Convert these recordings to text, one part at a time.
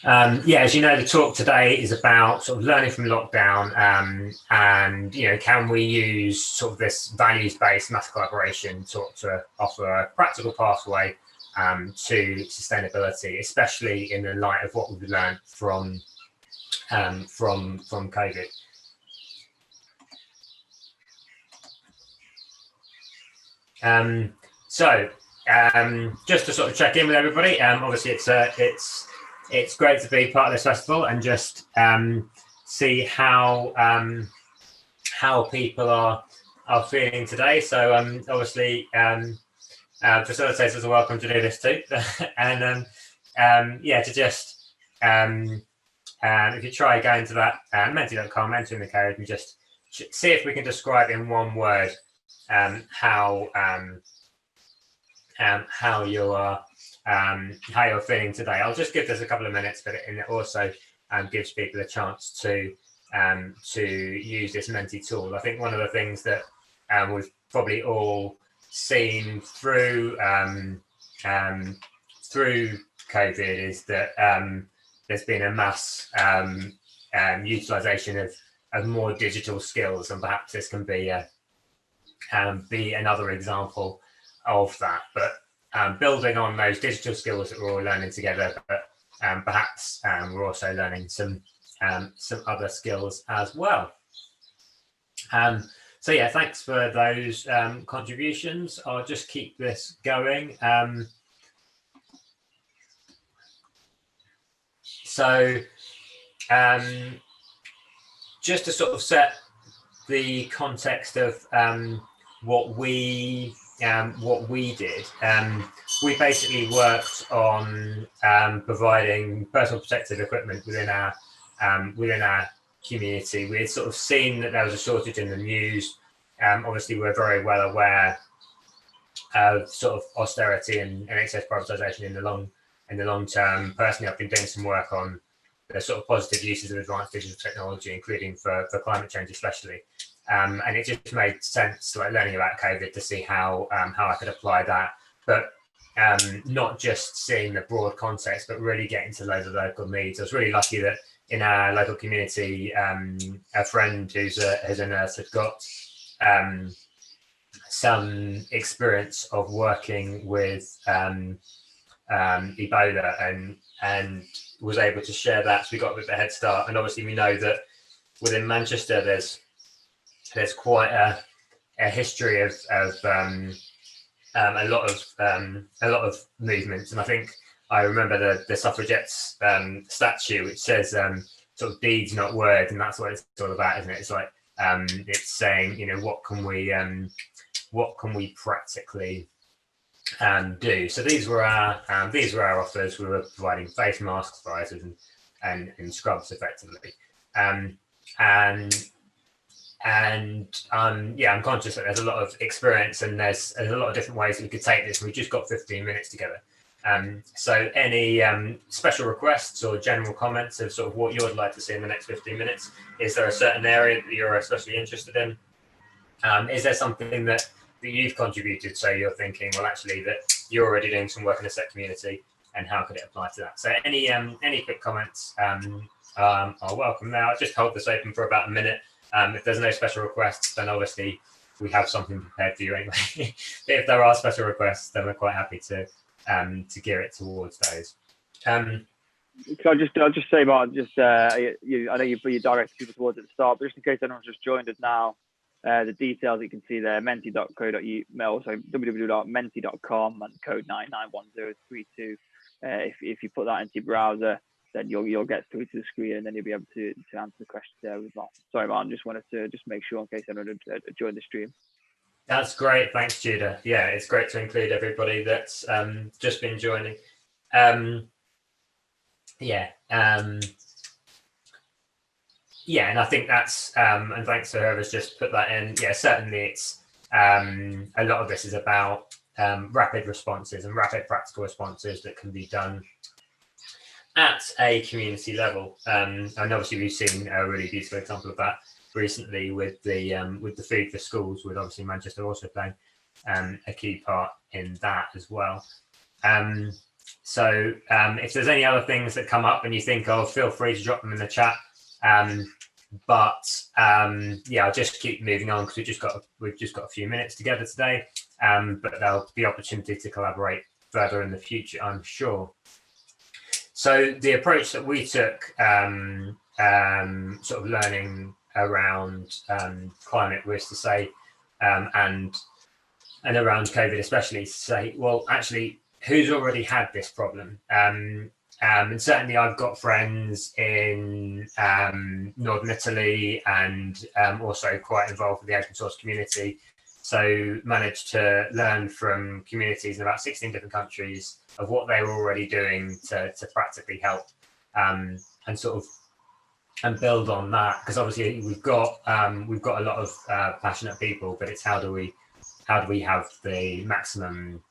Yeah, as you know, the talk today is about sort of learning from lockdown, and can we use sort of this values-based mass collaboration to offer a practical pathway to sustainability, especially in the light of what we've learned from COVID. Just to sort of check in with everybody, obviously it's great to be part of this festival and just see how people are feeling today. So obviously facilitators are welcome to do this too, and yeah, to just if you try going to that menti.com, enter in the code, and just see if we can describe in one word how you're feeling today. I'll just give this a couple of minutes, but it also gives people a chance to use this Menti tool. I think one of the things that we've probably all seen through COVID is that there's been a mass utilization of more digital skills, and perhaps this can be another example of that. But building on those digital skills that we're all learning together, but perhaps we're also learning some other skills as well. So yeah, thanks for those contributions. I'll just keep this going. Just to sort of set the context of what we did, we basically worked on providing personal protective equipment within our community. We had sort of seen that there was a shortage in the news. Obviously, we're very well aware of sort of austerity and excess privatisation in the long term. Personally, I've been doing some work on the sort of positive uses of advanced digital technology, including for climate change especially. And it just made sense, like learning about COVID, to see how I could apply that, but not just seeing the broad context, but really getting to loads of local needs. I was really lucky that in our local community, a friend who's a nurse had got some experience of working with Ebola and was able to share that. So we got a bit of a head start. And obviously we know that within Manchester, there's quite a history of a lot of movements. And I think I remember the suffragettes statue, which says sort of deeds, not words, and that's what it's all about, isn't it? It's like it's saying, what can we practically do? So these were our offers. We were providing face masks, visors, and scrubs effectively. Yeah, I'm conscious that there's a lot of experience and there's a lot of different ways that we could take this. We've just got 15 minutes together. So any special requests or general comments of sort of what you would like to see in the next 15 minutes? Is there a certain area that you're especially interested in? Is there something that you've contributed, so you're thinking, well, actually, that you're already doing some work in a set community, and how could it apply to that? So any quick comments are welcome. Now, I'll just hold this open for about a minute. If there's no special requests, then obviously we have something prepared for you anyway. But if there are special requests, then we're quite happy to gear it towards those. I'll just say, Martin, I know you directed people towards at the start, but just in case anyone's just joined us now, the details you can see there, menti.co.uk, so www.menti.com and code 991032. If you put that into your browser, then you'll get through to the screen, and then you'll be able to answer the questions there with Martin. Sorry, Martin, just wanted to make sure in case anyone had joined the stream. That's great. Thanks, Judah. Yeah, it's great to include everybody that's just been joining. Yeah, and I think that's and thanks to whoever's just put that in. Yeah, certainly it's a lot of this is about rapid responses and rapid practical responses that can be done at a community level. And obviously we've seen a really beautiful example of that recently with the food for schools, with obviously Manchester also playing a key part in that as well. So if there's any other things that come up and you think of, feel free to drop them in the chat. Yeah, I'll just keep moving on because we've just got a few minutes together today. But there'll be opportunity to collaborate further in the future, I'm sure. So the approach that we took, sort of learning around climate, was to say, and around COVID especially, to say, well, actually, who's already had this problem? And certainly I've got friends in Northern Italy and also quite involved with the open source community. So managed to learn from communities in about 16 different countries of what they were already doing to practically help, and sort of and build on that, because obviously we've got a lot of passionate people, but it's how do we have the maximum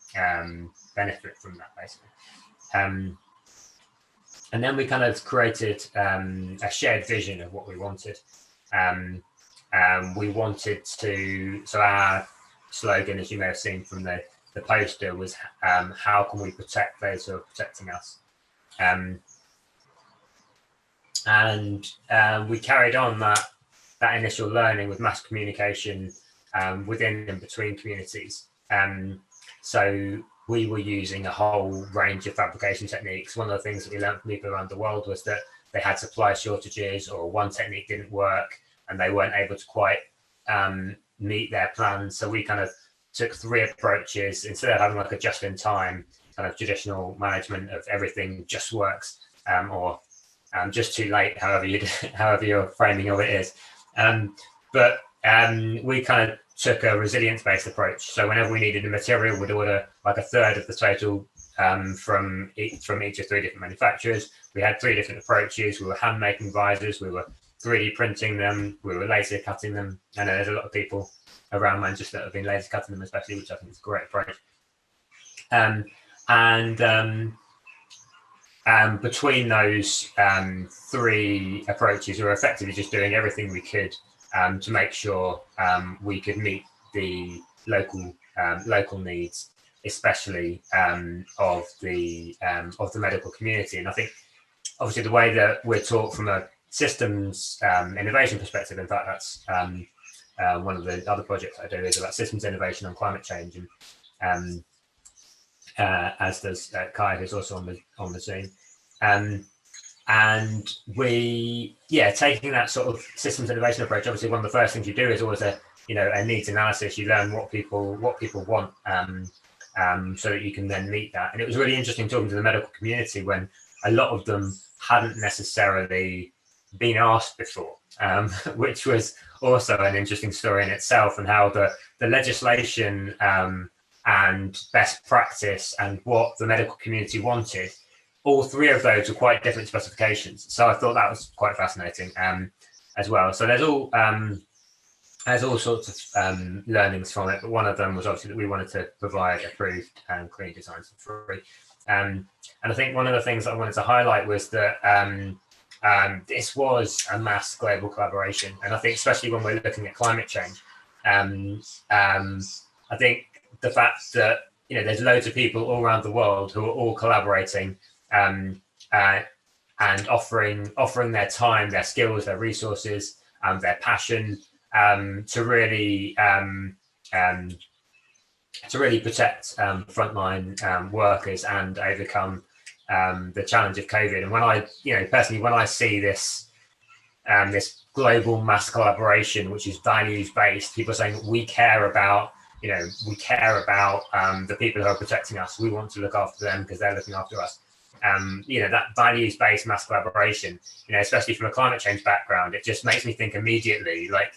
benefit from that, basically. And then we kind of created a shared vision of what we wanted. We wanted to, so our slogan, as you may have seen from the poster, was how can we protect those who are protecting us? And we carried on that initial learning with mass communication within and between communities. So we were using a whole range of fabrication techniques. One of the things that we learned from people around the world was that they had supply shortages, or one technique didn't work and they weren't able to quite meet their plans. So we kind of took 3 approaches. Instead of having like a just-in-time kind of traditional management of everything just works, or just too late, however your framing of it is. But we kind of took a resilience-based approach. So whenever we needed a material, we'd order like a third of the total from each of 3 different manufacturers. We had 3 different approaches. We were hand making visors, we were 3D printing them, we were laser cutting them. I know there's a lot of people around Manchester that have been laser cutting them, especially, which I think is a great approach. Between those 3 approaches, we were effectively just doing everything we could to make sure we could meet the local needs, especially of the medical community. And I think obviously the way that we're taught from a systems innovation perspective, in fact, that's one of the other projects I do is about systems innovation on climate change, and as does Kai, who's also on the Zoom. And we, taking that sort of systems innovation approach, obviously one of the first things you do is always a needs analysis. You learn what people want, so that you can then meet that. And it was really interesting talking to the medical community when a lot of them hadn't necessarily been asked before, which was also an interesting story in itself, and how the legislation and best practice and what the medical community wanted, all 3 of those were quite different specifications. So I thought that was quite fascinating as well. So there's all sorts of learnings from it, but one of them was obviously that we wanted to provide approved and clean designs for free. And I think one of the things that I wanted to highlight was that this was a mass global collaboration. And I think especially when we're looking at climate change, I think the fact that there's loads of people all around the world who are all collaborating and offering their time, their skills, their resources, their passion to really protect frontline workers and overcome the challenge of COVID. And when I, personally, when I see this global mass collaboration, which is values based, people saying we care about the people who are protecting us. We want to look after them because they're looking after us. That values-based mass collaboration, especially from a climate change background, it just makes me think immediately, like,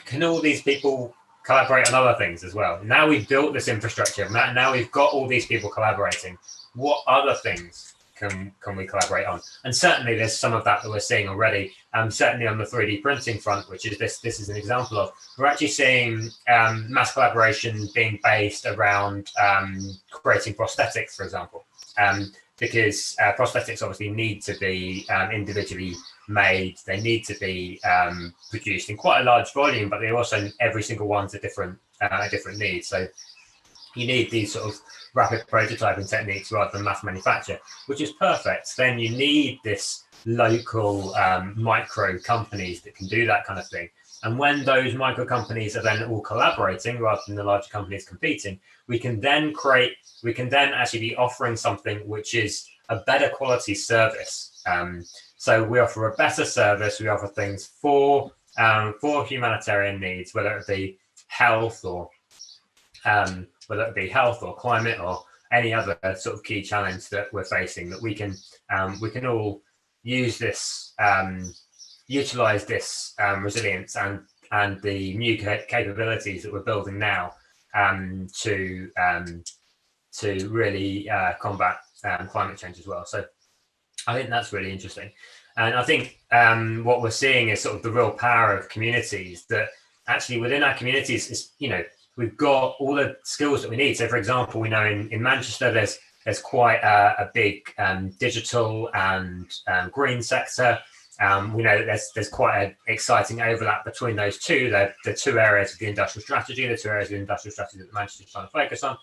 can all these people collaborate on other things as well? Now we've built this infrastructure, now we've got all these people collaborating. What other things can we collaborate on? And certainly there's some of that we're seeing already. Certainly on the 3D printing front, which is this is an example of, we're actually seeing mass collaboration being based around creating prosthetics, for example, because prosthetics obviously need to be individually made. They need to be produced in quite a large volume, but they also, every single one's a different need. So you need these sort of rapid prototyping techniques rather than mass manufacture, which is perfect. Then you need this local micro companies that can do that kind of thing. And when those micro companies are then all collaborating rather than the larger companies competing, we can then actually be offering something which is a better quality service. So we offer a better service. We offer things for humanitarian needs, whether it be health or climate or any other sort of key challenge that we're facing, that we can all use this, utilize this resilience and the new capabilities that we're building now to really combat climate change as well. So I think that's really interesting. And I think what we're seeing is sort of the real power of communities, that actually within our communities is, we've got all the skills that we need. So for example, we know in Manchester, there's quite a big digital and green sector. We know that there's quite an exciting overlap between those two. The two areas of the industrial strategy, the two areas of the industrial strategy that Manchester is trying to focus on.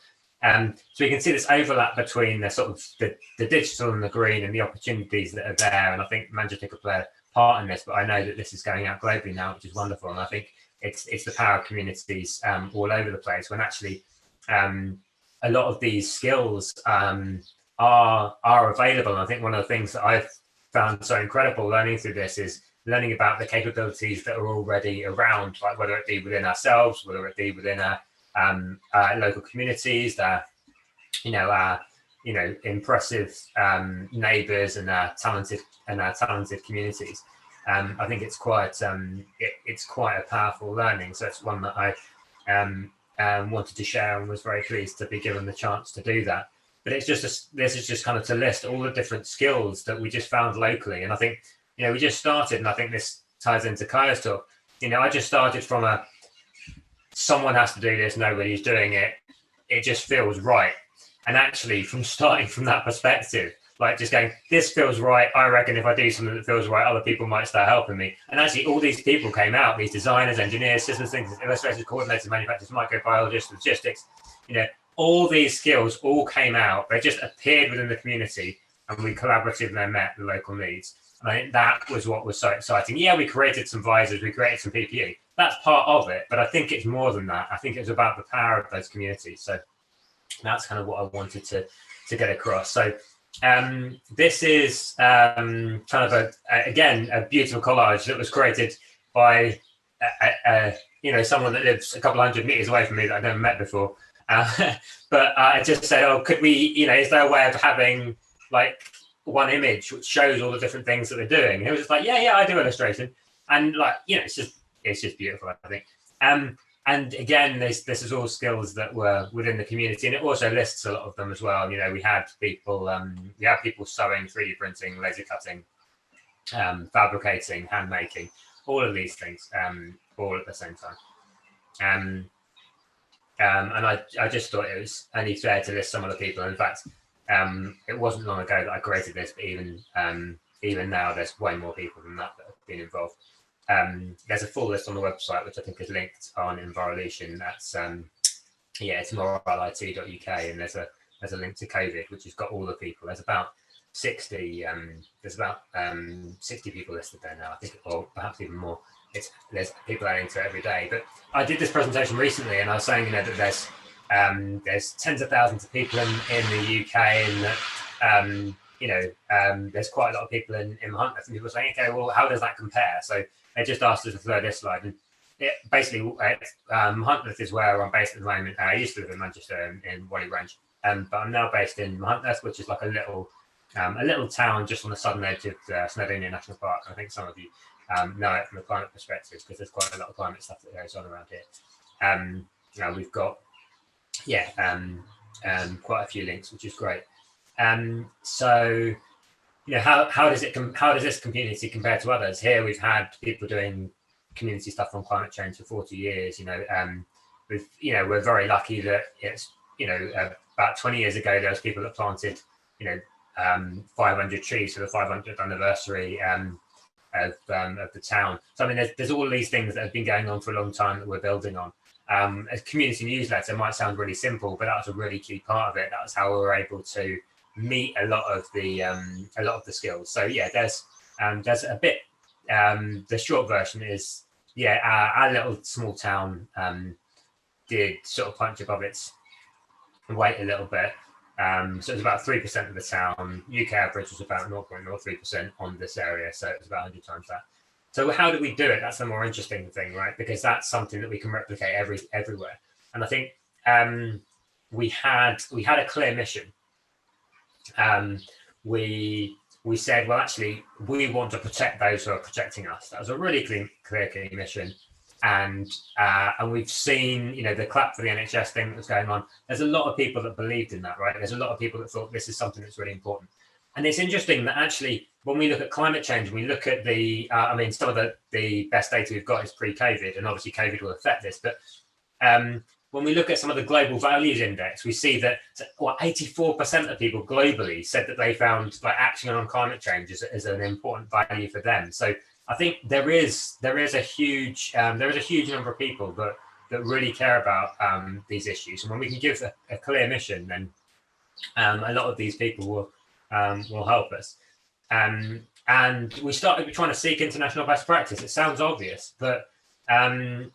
So we can see this overlap between the sort of the digital and the green and the opportunities that are there. And I think Manchester could play a part in this, but I know that this is going out globally now, which is wonderful. And I think it's the power of communities all over the place, when actually a lot of these skills are available. And I think one of the things that I've found so incredible learning through this is learning about the capabilities that are already around, like whether it be within ourselves, whether it be within our local communities, our impressive neighbours and our talented communities. I think it's quite a powerful learning. So it's one that I wanted to share, and was very pleased to be given the chance to do that. But it's just this is just kind of to list all the different skills that we just found locally. And I think we just started, and I think this ties into Kaya's talk. I just started from someone has to do this, nobody's doing it. It just feels right. And actually, from starting from that perspective, like just going, this feels right. I reckon if I do something that feels right, other people might start helping me. And actually, all these people came out, these designers, engineers, systems thinkers, illustrators, coordinators, manufacturers, microbiologists, logistics, all these skills all came out. They just appeared within the community, and we collaboratively met the local needs. And I think that was what was so exciting. Yeah, we created some visors, we created some PPE. That's part of it, but I think it's more than that. I think it's about the power of those communities. So that's kind of what I wanted to get across. So this is kind of a beautiful collage that was created by someone that lives a couple hundred meters away from me that I've never met before. But I just said, could we, is there a way of having like one image which shows all the different things that they're doing? And it was just like, yeah, I do illustration, and like it's just beautiful, I think. And again, this is all skills that were within the community, and it also lists a lot of them as well. We had people sewing, 3D printing, laser cutting, fabricating, hand making, all of these things, all at the same time. And I just thought it was only fair to list some of the people. In fact, it wasn't long ago that I created this, but even now, there's way more people than that have been involved. There's a full list on the website, which I think is linked on Enviroletion. That's it's moralit.uk, and there's a link to COVID, which has got all the people. There's about 60 people listed there now, I think, or perhaps even more. There's people adding to it every day. But I did this presentation recently, and I was saying that there's tens of thousands of people in the UK, and that there's quite a lot of people in Huntless, and people were saying, okay, well, how does that compare? So they just asked us to throw this slide, and Huntless is where I'm based at the moment. I used to live in Manchester in Wally Ranch, but I'm now based in Huntless, which is like a little town just on the southern edge of Snowdonia National Park. I think some of you know it from a climate perspective, because there's quite a lot of climate stuff that goes on around here. We've got quite a few links, which is great. So how does this community compare to others? Here we've had people doing community stuff on climate change for 40 years. We're very lucky that it's about 20 years ago there was people that planted 500 trees for the 500th anniversary of the town. So I mean, there's all these things that have been going on for a long time that we're building on. A community newsletter might sound really simple, but that was a really key part of it. That was how we were able to meet a lot of the skills. So yeah, there's a bit. The short version is, yeah, our little small town did sort of punch above its weight a little bit. So it was about 3% of the town. UK average was about 0.03% on this area, so it was about 100 times that. So how do we do it? That's the more interesting thing, right? Because that's something that we can replicate everywhere. And I think we had a clear mission. We said, well, actually, we want to protect those who are protecting us. That was a really clear key mission. And we've seen, the clap for the NHS thing that was going on. There's a lot of people that believed in that, right? There's a lot of people that thought this is something that's really important. And it's interesting that actually, when we look at climate change, we look at some of the best data we've got is pre-COVID, and obviously COVID will affect this. But when we look at some of the global values index, we see that 84% of people globally said that they found action on climate change as an important value for them. So I think there is a huge number of people that really care about these issues, and when we can give a clear mission, then a lot of these people will help us. And we started trying to seek international best practice. It sounds obvious, but I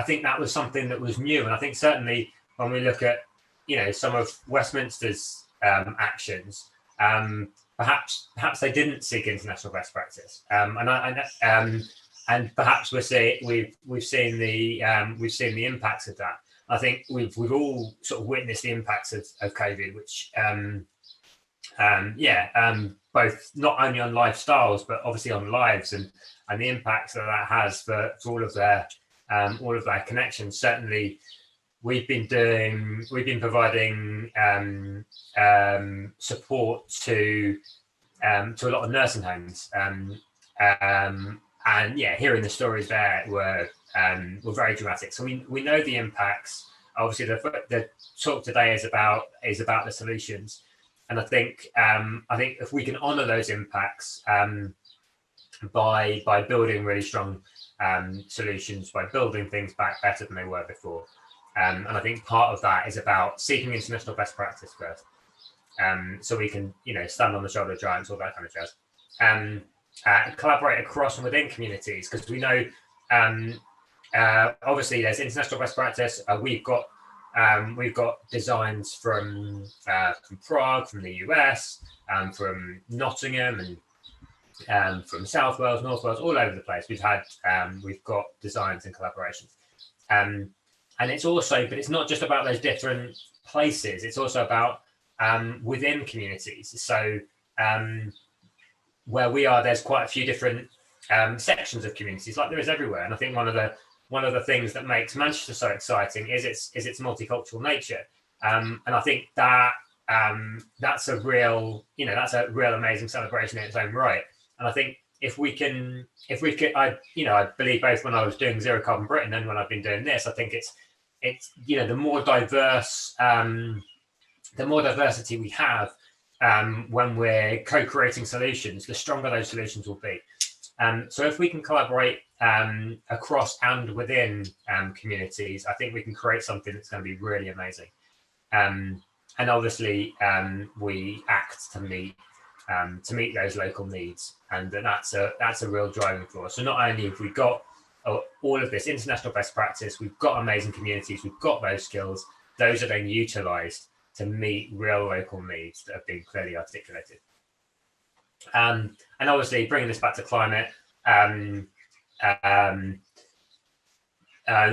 think that was something that was new. And I think certainly when we look at some of Westminster's actions, perhaps they didn't seek international best practice, and perhaps we've seen the impacts of that. I think we've all sort of witnessed the impacts of COVID, which both not only on lifestyles but obviously on lives, and the impacts that has for all of their connections. Certainly, we've been providing support to a lot of nursing homes, and hearing the stories there were very dramatic. So we know the impacts. Obviously, the talk today is about the solutions, and I think if we can honour those impacts by building really strong solutions, by building things back better than they were before, and I think part of that is about seeking international best practice first, so we can stand on the shoulder of giants, all that kind of jazz. Collaborate across and within communities, because we know obviously there's international best practice. We've got designs from Prague, from the US, from Nottingham, and from South Wales, North Wales, all over the place. We've got designs and collaborations, and it's not just about those different places. It's also about within communities. So where we are, there's quite a few different sections of communities, like there is everywhere. And I think one of the things that makes Manchester so exciting is its multicultural nature. And I think that that's a real amazing celebration in its own right. And I think if we could, I believe both when I was doing Zero Carbon Britain and when I've been doing this, I think it's the more diverse, the more diversity we have when we're co-creating solutions, the stronger those solutions will be. So if we can collaborate across and within communities, I think we can create something that's going to be really amazing. And obviously, we act to meet those local needs, and that's a real driving force. So not only have we got all of this international best practice, we've got amazing communities, we've got those skills, those are then utilised to meet real local needs that have been clearly articulated. And obviously, bringing this back to climate, the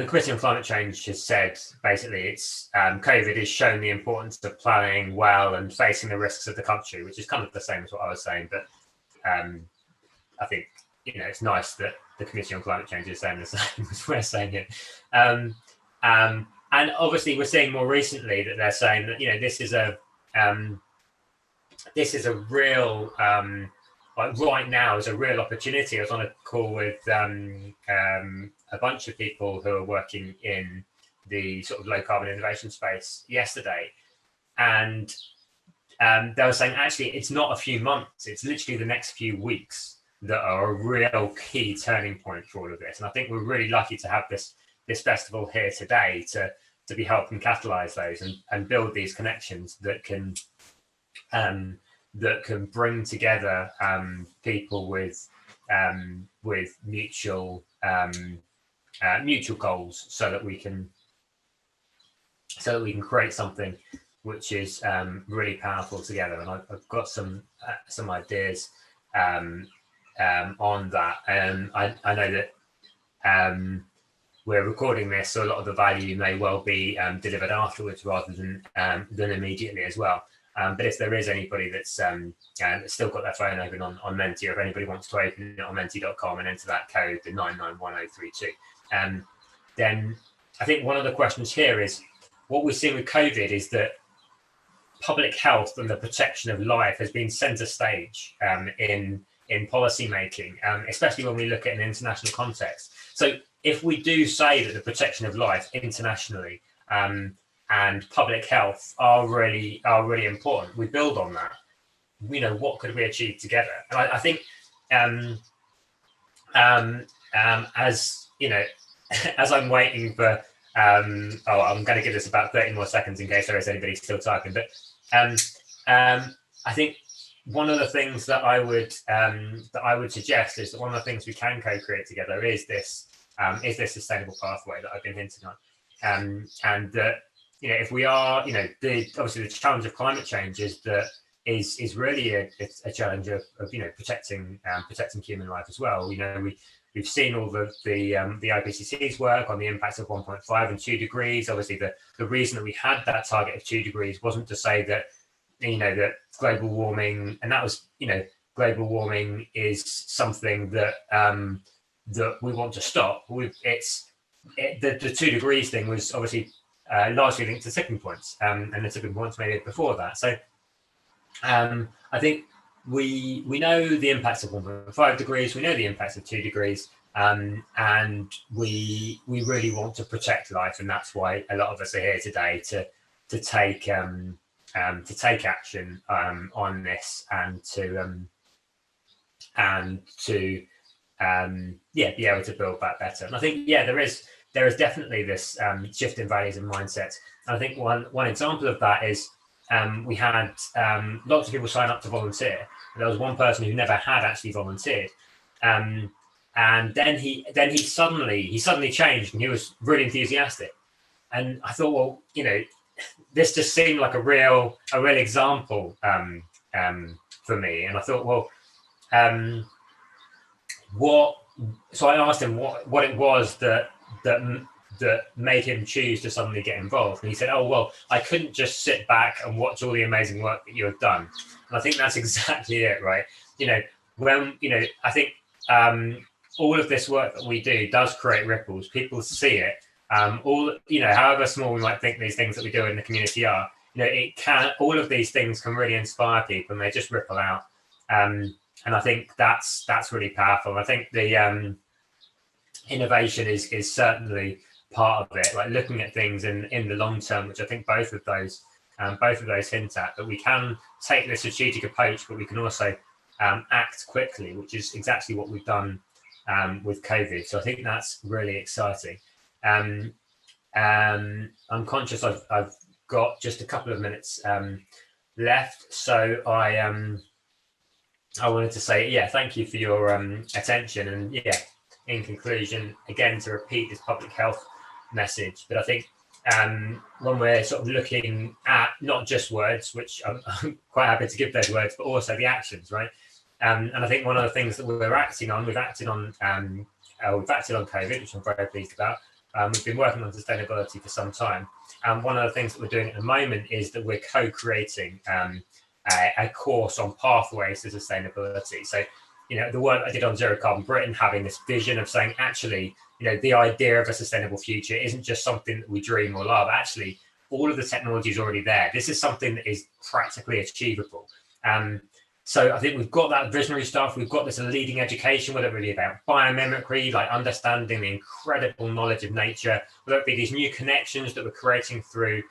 Committee on Climate Change has said basically it's COVID has shown the importance of planning well and facing the risks of the country, which is kind of the same as what I was saying. But I think it's nice that the Committee on Climate Change is saying the same as we're saying it. And obviously, we're seeing more recently that they're saying that this is a real right now is a real opportunity. I was on a call with a bunch of people who are working in the sort of low carbon innovation space yesterday, and they were saying actually it's not a few months, it's literally the next few weeks that are a real key turning point for all of this. And I think we're really lucky to have this this festival here today to be helping catalyze those and build these connections that can bring together people with mutual goals, so that we can create something which is really powerful together. And I've got some ideas on that. I know that we're recording this, so a lot of the value may well be delivered afterwards rather than immediately as well. But if there is anybody that's still got their phone open on Menti, or if anybody wants to open it on menti.com and enter that code, the 991032, then I think one of the questions here is, what we're seeing with COVID is that public health and the protection of life has been centre stage in policy making, especially when we look at an international context. So if we do say that the protection of life internationally and public health are really important, we build on that. What could we achieve together? And I think as as I'm waiting for I'm going to give this about 30 more seconds in case there is anybody still typing, but I think one of the things that I would suggest is that one of the things we can co-create together is this sustainable pathway that I've been hinting on, and that if we are, obviously the challenge of climate change is really a challenge of protecting human life as well. We've seen all the IPCC's work on the impacts of 1.5 and 2 degrees. Obviously, the reason that we had that target of 2 degrees wasn't to say that that global warming, and that was global warming is something that that we want to stop. The 2 degrees thing was obviously largely linked to tipping points, and the tipping points maybe before that. So I think we know the impacts of 1.5 degrees, we know the impacts of 2 degrees, and we really want to protect life, and that's why a lot of us are here today to take action on this, and to be able to build back better. And I think there is definitely this shift in values and mindsets. And I think one example of that is we had lots of people sign up to volunteer. And there was one person who never had actually volunteered, and then he suddenly changed, and he was really enthusiastic. And I thought, well, this just seemed like a real example for me. And I thought, well, so I asked him what it was that made him choose to suddenly get involved. And he said, oh, well, I couldn't just sit back and watch all the amazing work that you have done. And I think that's exactly it, right? I think all of this work that we do does create ripples. People see it. However small we might think these things that we do in the community are, all of these things can really inspire people, and they just ripple out. And I think that's really powerful. I think the innovation is certainly part of it, like looking at things in the long term, which I think both of those hint at, that we can take the strategic approach, but we can also act quickly, which is exactly what we've done with COVID. So I think that's really exciting. I'm conscious I've got just a couple of minutes left, so I wanted to say thank you for your attention, and in conclusion, again, to repeat this public health message. But I think when we're sort of looking at not just words, which I'm quite happy to give those words, but also the actions, right? And I think one of the things that we've acted on COVID, which I'm very pleased about. We've been working on sustainability for some time, and one of the things that we're doing at the moment is that we're co-creating a course on pathways to sustainability. So, the work I did on Zero Carbon Britain, having this vision of saying, actually, the idea of a sustainable future isn't just something that we dream or love. Actually, all of the technology is already there. This is something that is practically achievable. So I think we've got that visionary stuff. We've got this leading education, whether it really about biomimicry, like understanding the incredible knowledge of nature, whether it be these new connections that we're creating through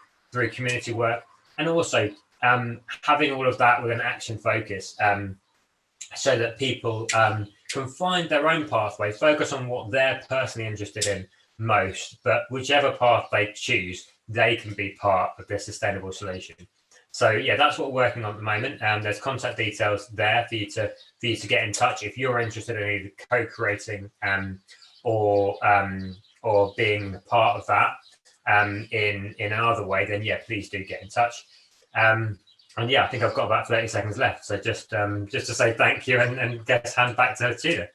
community work, and also having all of that with an action focus, so that people can find their own pathway, focus on what they're personally interested in, most, but whichever path they choose, they can be part of the sustainable solution. So yeah, that's what we're working on at the moment. There's contact details there for you to get in touch if you're interested in either co-creating or being part of that in another way. Then yeah, please do get in touch. And yeah, I think I've got about 30 seconds left. So just to say thank you and get hand back to Tudor.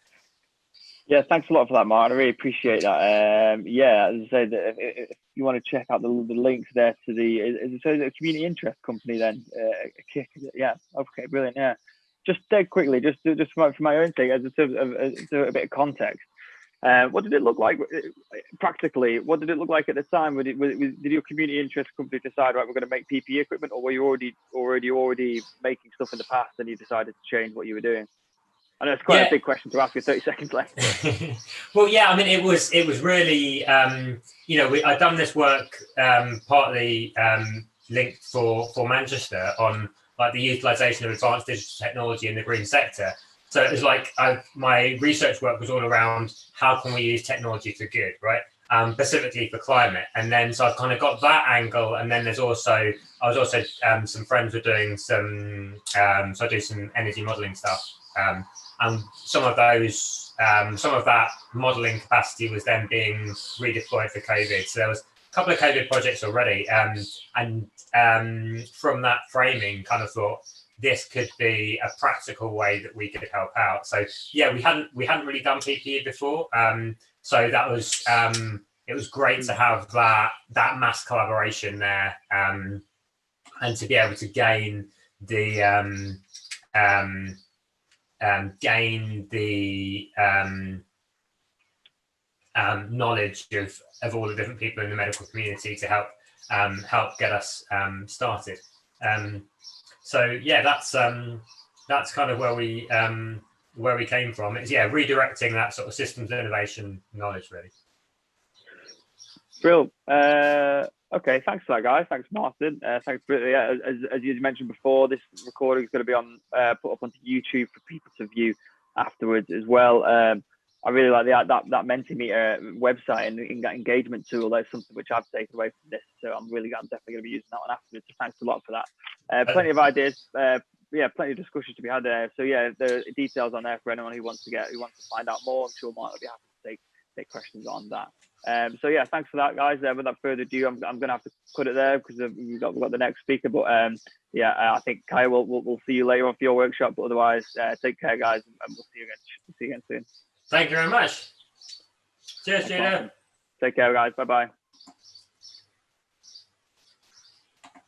Yeah, thanks a lot for that, Mark. I really appreciate that. Yeah, as I said, if you want to check out the links there to the community interest company, then yeah, okay, brilliant. Yeah, just dead quickly, just for my own sake, as a bit of context. What did it look like practically? What did it look like at the time? Did your community interest company decide, right, we're going to make PPE equipment, or were you already making stuff in the past and you decided to change what you were doing? I know it's quite a big question to ask with 30 seconds left. Well, yeah, I mean, it was really, I've done this work partly linked for Manchester on like the utilisation of advanced digital technology in the green sector. So it was like my research work was all around how can we use technology for good, right? Specifically for climate. And then so I've kind of got that angle. And then I was also some friends were doing so I do some energy modelling stuff. And some of that modelling capacity was then being redeployed for COVID. So there was a couple of COVID projects already. And from that framing, kind of thought this could be a practical way that we could help out. So yeah, we hadn't really done PPE before. So that was it was great to have that mass collaboration there, and to be able to gain the knowledge of all the different people in the medical community to help get us started. So yeah, that's kind of where we came from. It's redirecting that sort of systems innovation knowledge, really. Brilliant. Okay, thanks for that, guys. Thanks, Martin. Thanks for as you mentioned before, this recording is going to be put up onto YouTube for people to view afterwards as well. I really like that Mentimeter website and engagement tool. That's something which I've taken away from this. So I'm definitely going to be using that one afterwards. So thanks a lot for that. Plenty of ideas. Plenty of discussions to be had there. So yeah, the details on there for anyone who wants to find out more. I'm sure Mark will be happy to take questions on that. So yeah, thanks for that, guys. Without further ado, I'm going to have to cut it there because we've got the next speaker. But I think Kai we'll see you later on for your workshop. But otherwise, take care, guys, and we'll see you again soon. Thank you very much. Cheers, Gina. Take care, guys. Bye bye.